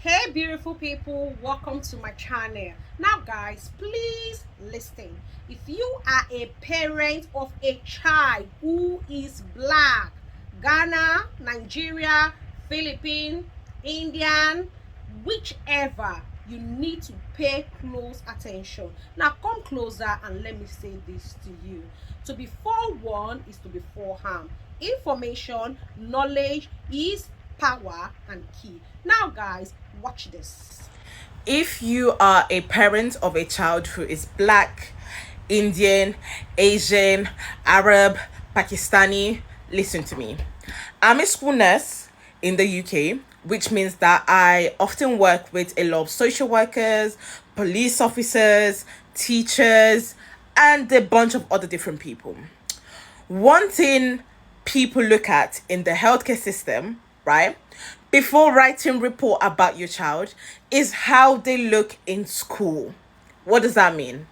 Hey beautiful people, welcome to my channel. Now guys, please listen. If you are a parent of a child who is black, Ghana, Nigeria, Philippine, Indian, whichever, you need to pay close attention. Now come closer and let me say this to you. To be forewarned is to be forearmed. Information, knowledge is power and key. Now guys, watch this. If you are a parent of a child who is black, Indian, Asian, Arab, Pakistani, listen to me. I'm a school nurse in the UK, which means that I often work with a lot of social workers, police officers, teachers, and a bunch of other different people. One thing people look at in the healthcare system, right, before writing report about your child is how they look in school. What does that mean?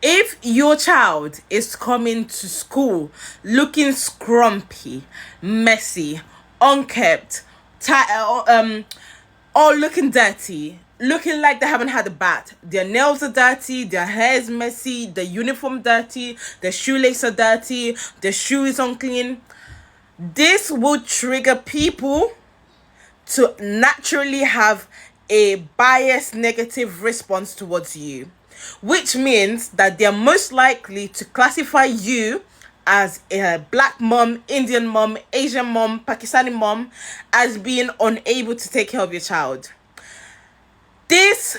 If your child is coming to school looking scrumpy, messy, unkept, or looking dirty, looking like they haven't had a bath. Their nails are dirty, their hair is messy, the uniform dirty, their shoelaces are dirty, their shoe is unclean. This will trigger people to naturally have a biased negative response towards you, which means that they're most likely to classify you as a black mom, Indian mom, Asian mom, Pakistani mom as being unable to take care of your child. This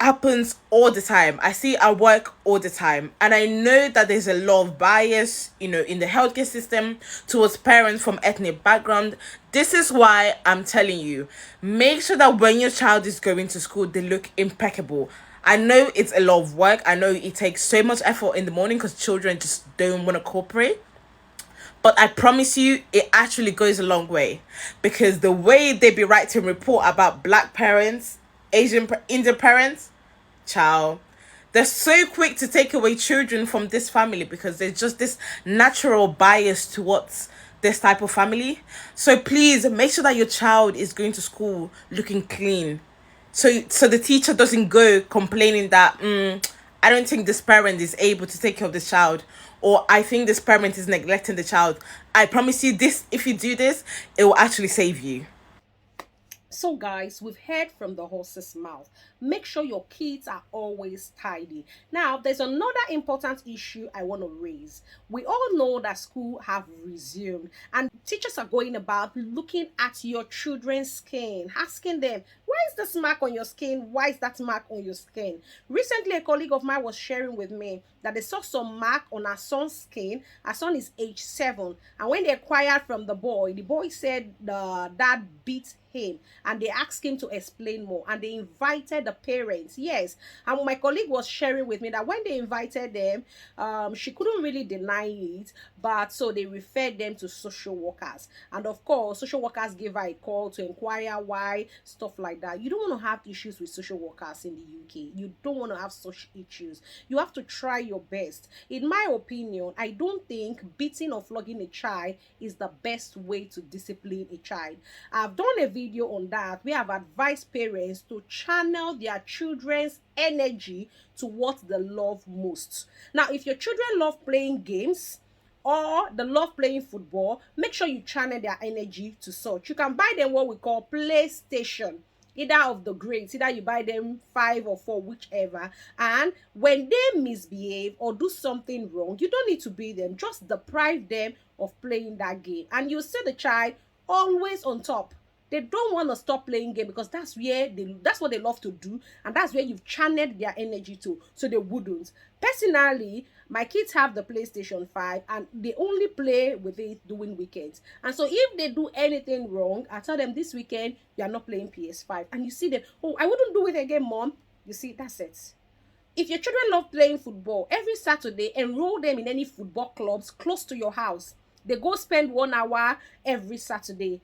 happens all the time. I see at work all the time. And I know that there's a lot of bias, in the healthcare system towards parents from ethnic background. This is why I'm telling you, make sure that when your child is going to school, they look impeccable. I know it's a lot of work. I know it takes so much effort in the morning because children just don't want to cooperate. But I promise you, it actually goes a long way because the way they be writing report about black parents, Indian parents, child, they're so quick to take away children from this family because there's just this natural bias towards this type of family. So please make sure that your child is going to school looking clean. So the teacher doesn't go complaining that I don't think this parent is able to take care of the child, or I think this parent is neglecting the child. I promise you this, if you do this, it will actually save you. So, guys, we've heard from the horse's mouth. Make sure your kids are always tidy. Now, there's another important issue I want to raise. We all know that school have resumed, and teachers are going about looking at your children's skin, asking them, why is this mark on your skin? Why is that mark on your skin? Recently, a colleague of mine was sharing with me that they saw some mark on her son's skin. Her son is age 7, and when they acquired from the boy said the dad beat him, and they asked him to explain more, and they invited the parents. Yes, and my colleague was sharing with me that when they invited them, she couldn't really deny it, but so they referred them to social workers, and of course social workers gave her a call to inquire why, stuff like that. You don't want to have issues with social workers in the UK. You don't want to have such issues. You have to try your best. In my opinion, I don't think beating or flogging a child is the best way to discipline a child. I've done a video on that. We have advised parents to channel their children's energy to what they love most. Now, if your children love playing games or they love playing football, make sure you channel their energy to such. You can buy them what we call PlayStation, either of the grades, either you buy them 5 or 4, whichever, and when they misbehave or do something wrong, you don't need to beat them, just deprive them of playing that game, and you see the child always on top. They don't want to stop playing game because that's what they love to do, and that's where you've channeled their energy to, so they wouldn't. Personally, my kids have the PlayStation 5 and they only play with it during weekends, and so if they do anything wrong, I tell them this weekend you are not playing PS5, and you see them, oh, I wouldn't do it again, mom. You see, that's it. If your children love playing football, every Saturday enroll them in any football clubs close to your house. They go spend 1 hour every Saturday.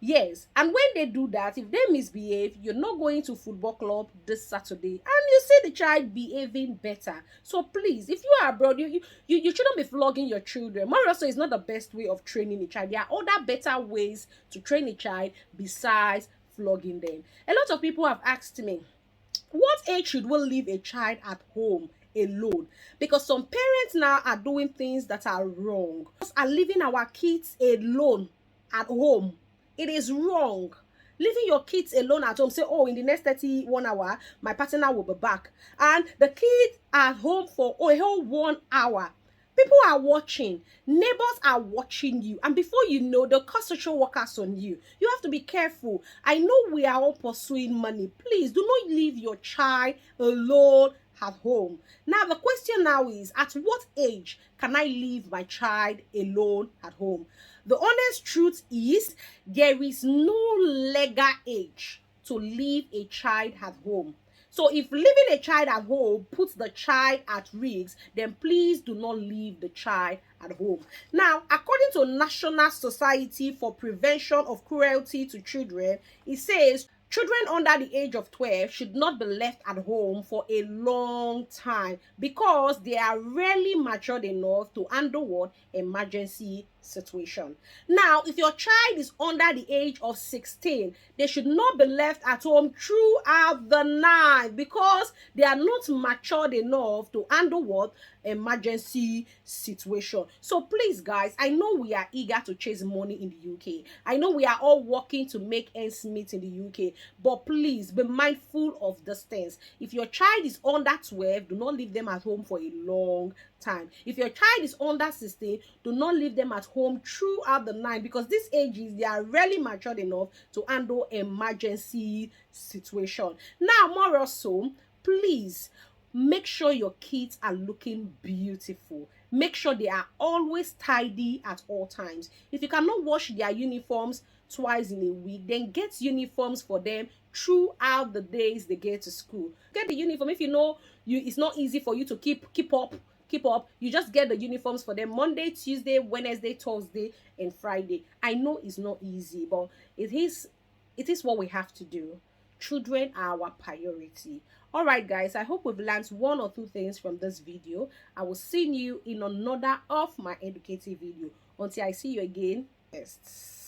Yes, and when they do that, if they misbehave, you're not going to football club this Saturday, and you see the child behaving better. So please, if you are abroad, you shouldn't be flogging your children. More also, is not the best way of training a child. There are other better ways to train a child besides flogging them. A lot of people have asked me, what age should we leave a child at home alone? Because some parents now are doing things that are wrong, are leaving our kids alone at home. It is wrong. Leaving your kids alone at home, say, oh, in the next 31 hours my partner will be back, and the kids are at home for a whole 1 hour. People are watching, neighbors are watching you, and before you know, they'll call social workers on you. You have to be careful. I know we are all pursuing money. Please do not leave your child alone at home. Now the question now is, at what age can I leave my child alone at home? The honest truth is, there is no legal age to leave a child at home. So if leaving a child at home puts the child at risk, then please do not leave the child at home. Now, according to National Society for Prevention of Cruelty to Children, it says children under the age of 12 should not be left at home for a long time because they are rarely matured enough to handle what emergency situation. Now, if your child is under the age of 16, they should not be left at home throughout the night because they are not matured enough to handle what emergency situation. So please, guys, I know we are eager to chase money in the UK. I know we are all working to make ends meet in the UK, but please be mindful of these things. If your child is under 12, do not leave them at home for a long time. If your child is under 16, do not leave them at home throughout the night because these ages, they are really matured enough to handle emergency situation. Now, more also, please make sure your kids are looking beautiful. Make sure they are always tidy at all times. If you cannot wash their uniforms twice in a week, then get uniforms for them throughout the days they get to school. Get the uniform. If you know it's not easy for you to keep up, you just get the uniforms for them Monday, Tuesday, Wednesday, Thursday, and Friday. I know it's not easy, but it is what we have to do. Children are our priority. All right, guys, I hope we've learned one or two things from this video. I will see you in another of my educative video. Until I see you again, best.